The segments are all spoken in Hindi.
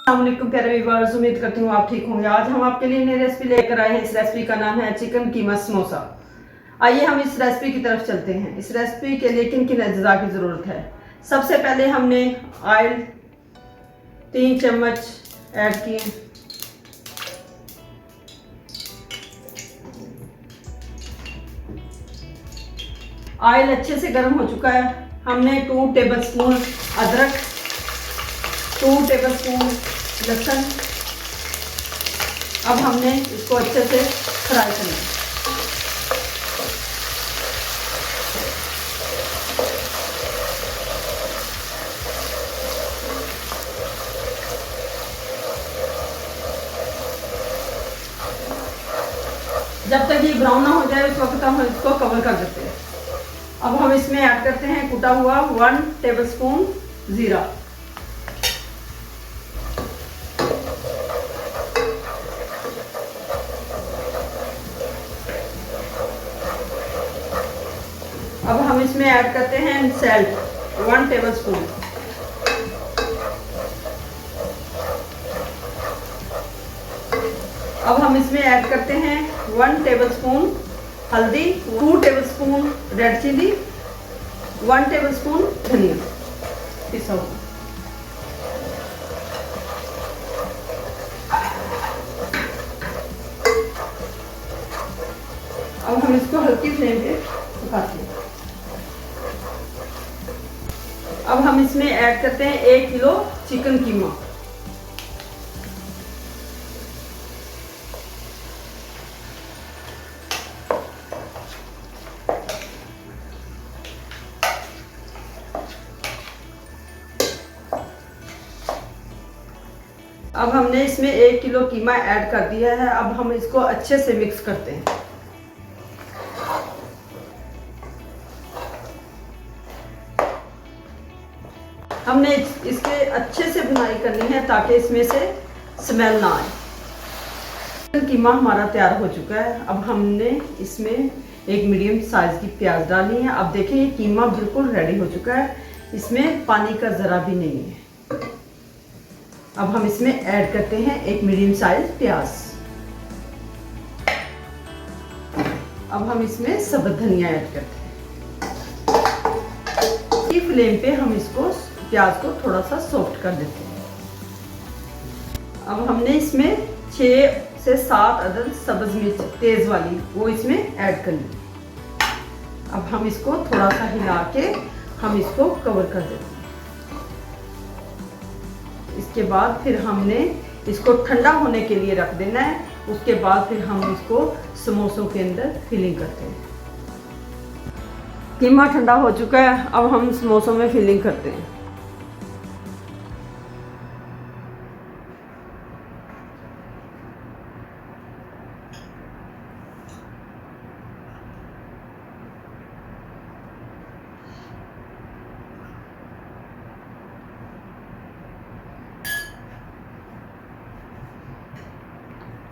अस्सलामुअलैकुम प्यारे व्यूअर्स, उम्मीद करती हूँ आप ठीक होंगे। आज हम आपके लिए नई रेसिपी लेकर आए हैं। इस रेसिपी का नाम है चिकन कीमा समोसा। आइए हम इस रेसिपी की तरफ चलते हैं। इस रेसिपी के लिए किन किन अज्जा की ज़रूरत है। सबसे पहले हमने ऑयल 3 चम्मच ऐड किए। ऑयल अच्छे से गर्म हो चुका है। हमने 2 टेबलस्पून अदरक, 2 टेबलस्पून लहसुन, अब हमने इसको अच्छे से फ्राई करना है। जब तक ये ब्राउन ना हो जाए उस वक्त हम इसको कवर कर देते हैं। अब हम इसमें ऐड करते हैं कुटा हुआ 1 टेबलस्पून जीरा। अब हम इसमें ऐड करते हैं सॉल्ट 1 टेबलस्पून। अब हम इसमें ऐड करते हैं 1 टेबलस्पून हल्दी, 2 टेबलस्पून रेड चिली, 1 टेबलस्पून धनिया पिसा हुआ। अब हम इसको हल्की फ्लेम पे पकाते हैं। अब हम इसमें ऐड करते हैं 1 किलो चिकन कीमा। अब हमने इसमें 1 किलो कीमा ऐड कर दिया है। अब हम इसको अच्छे से मिक्स करते हैं। हमने इसके अच्छे से भुनाई करनी है ताकि इसमें से स्मेल ना आए। कीमा हमारा तैयार हो चुका है। अब हमने इसमें एक मीडियम साइज की प्याज डाली है। अब देखिए ये कीमा बिल्कुल रेडी हो चुका है, इसमें पानी का ज़रा भी नहीं है। अब हम इसमें ऐड करते हैं एक मीडियम साइज प्याज। अब हम इसमें सब्ज़ धनिया ऐड करते हैं। फ्लेम पे हम इसको प्याज को थोड़ा सा सॉफ्ट कर देते हैं। अब हमने इसमें 6 से 7 अदद सब्ज़ मिर्च तेज़ वाली वो इसमें ऐड कर ली। अब हम इसको थोड़ा सा हिला के हम इसको कवर कर देते हैं। इसके बाद फिर हमने इसको ठंडा होने के लिए रख देना है। उसके बाद फिर हम इसको समोसों के अंदर फिलिंग करते हैं। कीमा ठंडा हो चुका है। अब हम समोसों में फिलिंग करते हैं।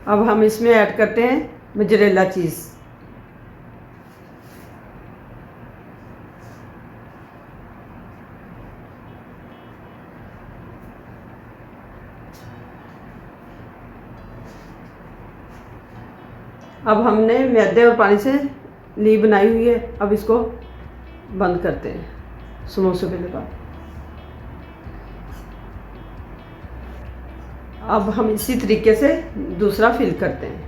अब हम इसमें ऐड करते हैं मोज़रेला चीज़। अब हमने मैदे और पानी से ली बनाई हुई है। अब इसको बंद करते हैं समोसे के लगा। अब हम इसी तरीके से दूसरा फिल करते हैं।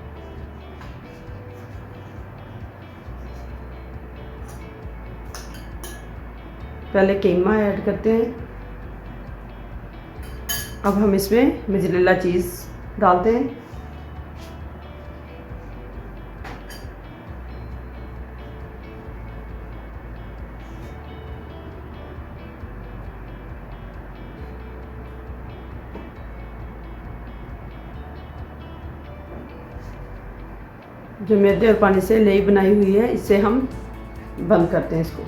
पहले कीमा ऐड करते हैं। अब हम इसमें मोज़रेला चीज़ डालते हैं। जो मैदे और पानी से लेई बनाई हुई है इससे हम बंद करते हैं इसको।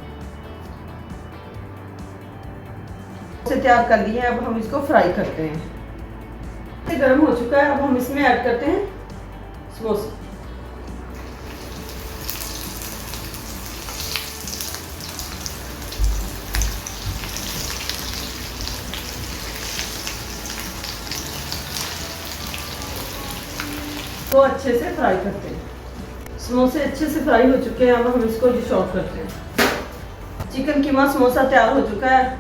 से तैयार कर लिए। अब हम इसको फ्राई करते हैं। गर्म हो चुका है। अब हम इसमें ऐड करते हैं समोसे। इसको अच्छे से फ्राई करते हैं। समोसे अच्छे से फ्राई हो चुके हैं, अब हम इसको डिश आउट करते हैं। चिकन कीमा समोसा तैयार हो चुका है।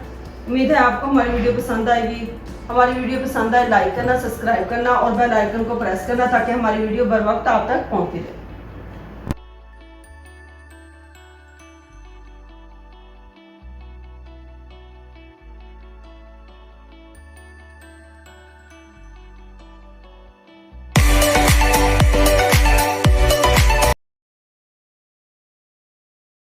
उम्मीद है आपको हमारी वीडियो पसंद आएगी। हमारी वीडियो पसंद आए लाइक करना, सब्सक्राइब करना और बेल आइकन को प्रेस करना ताकि हमारी वीडियो बर वक्त आप तक पहुंचती रहे।